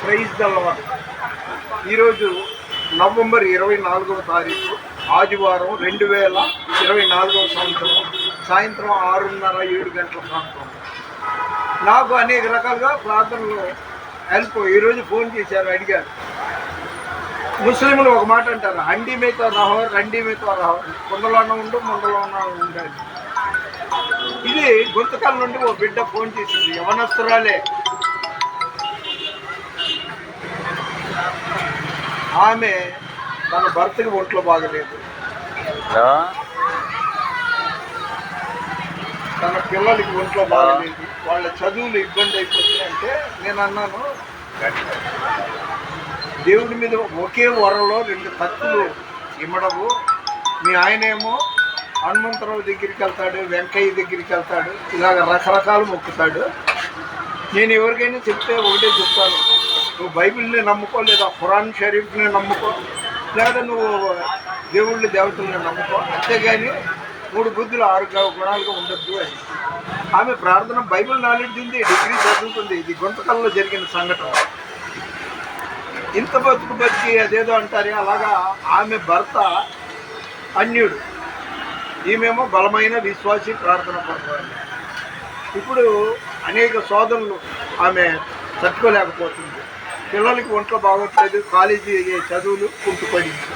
Praise the lord. ఈరోజు November 24వ తారీఖు ఆదివారం 2024 సంవత్సరం సాయంత్రం 6:30-7 గంటల ప్రాంతం. నాకు అనేక రకాలుగా ప్రార్థనలు హెల్ప్. ఈరోజు ఫోన్ చేశారు, అడిగారు. ముస్లింలు ఒక మాట అంటారు, హండీ మీతో రహో రండి మీతో రహో, కుండలోనే ఉండు ముండలోనే ఉండాలి. ఇది గుంతకల్ నుండి ఓ బిడ్డ ఫోన్ చేసింది, యవనస్తురాలే. ఆమె తన భర్తకి ఒంట్లో బాగలేదు, తన పిల్లలకి ఒంట్లో బాగలేదు, వాళ్ళ చదువులు ఇబ్బంది అయిపోతుంది. అంటే నేను అన్నాను, దేవుడి మీద ఒకే వరలో 2 కత్తులు ఇమ్మడవు. మీ ఆయనేమో హనుమంతరావు దగ్గరికి వెళ్తాడు, వెంకయ్య దగ్గరికి వెళ్తాడు, ఇలాగ రకరకాలు మొక్కుతాడు. నేను ఎవరికైనా చెప్తే ఒకటే చెప్తాను, నువ్వు బైబిల్ని నమ్ముకో, లేదా ఖురాన్ షరీఫ్ని నమ్ముకో, లేదా నువ్వు దేవుళ్ళ దేవతల్ని నమ్ముకో, అంతేగాని 3 బుద్ధులు 6 గుణాలుగా ఉండొద్దు అని. ఆమె ప్రార్థన, బైబిల్ నాలెడ్జ్ ఉంది, డిగ్రీ చదువుతుంది. ఇది గుంతకల్లో జరిగిన సంఘటన. ఇంత బతికి అదేదో అంటారే, అలాగా ఆమె భర్త అన్యుడు, ఈమెమో బలమైన విశ్వాసి, ప్రార్థన పడతారు. ఇప్పుడు అనేక శోధనలు ఆమె తట్టుకోలేకపోతుంది. పిల్లలకి ఒంట్లో బాగోట్లేదు, కాలేజీ చదువులు కుంటుపడింది,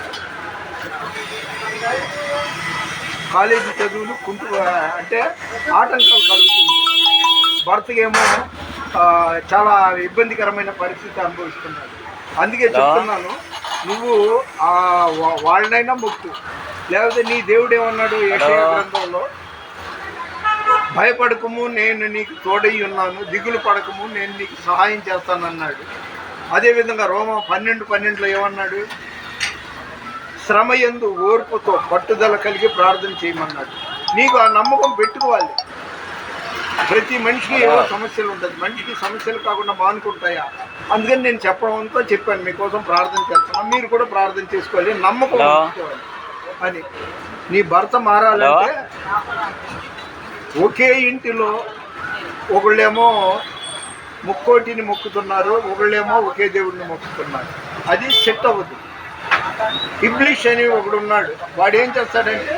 కాలేజీ చదువులు అంటే ఆటంకాలు కలుగుతుంది. భర్తకేమో చాలా ఇబ్బందికరమైన పరిస్థితి అనుభవిస్తున్నాడు. అందుకే చెప్తున్నాను, నువ్వు వాళ్ళనైనా మొక్కు, లేకపోతే నీ దేవుడు ఏమన్నాడు యెషయా గ్రంథంలో, భయపడకము నేను నీకు తోడై ఉన్నాను, దిగులు పడకము నేను నీకు సహాయం చేస్తానన్నాడు. అదేవిధంగా రోమా 12:12లో ఏమన్నాడు, శ్రమయందు ఓర్పుతో పట్టుదల కలిగి ప్రార్థన చేయమన్నాడు. నీకు ఆ నమ్మకం పెట్టుకోవాలి. ప్రతి మనిషికి ఏవో సమస్యలు ఉంటుంది, మనిషికి సమస్యలు కాకుండా మానుకుంటాయా? అందుకని నేను చెప్పడంతో చెప్పాను, మీకోసం ప్రార్థన చేస్తున్నాను, మీరు కూడా ప్రార్థన చేసుకోవాలి, నమ్మకం ఉంచుకోవాలి అని. నీ భర్త మారాలంటే ఒకే ఇంటిలో ఒకళ్ళేమో ముక్కోటిని మొక్కుతున్నారు, ఒకళ్ళేమో ఒకే దేవుడిని మొక్కుతున్నారు, అది సెట్ అవ్వదు. ఇబ్లీష్ అని ఒకడు ఉన్నాడు, వాడు ఏం చేస్తాడంటే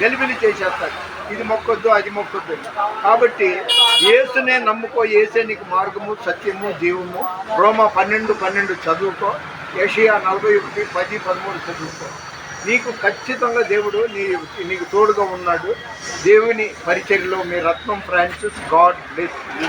గలిబిలి చేసేస్తాడు, ఇది మొక్కొద్దు అది మొక్కొద్దు. కాబట్టి యేసునే నమ్ముకో, యేసే నీకు మార్గము సత్యము జీవము. రోమా 12:12 చదువుకో, యెషయా 41:10-13 చదువుకో. నీకు ఖచ్చితంగా దేవుడు నీకు తోడుగా ఉన్నాడు. దేవుని పరిచర్యలో మీ రత్నం ఫ్రాన్సిస్. God bless you.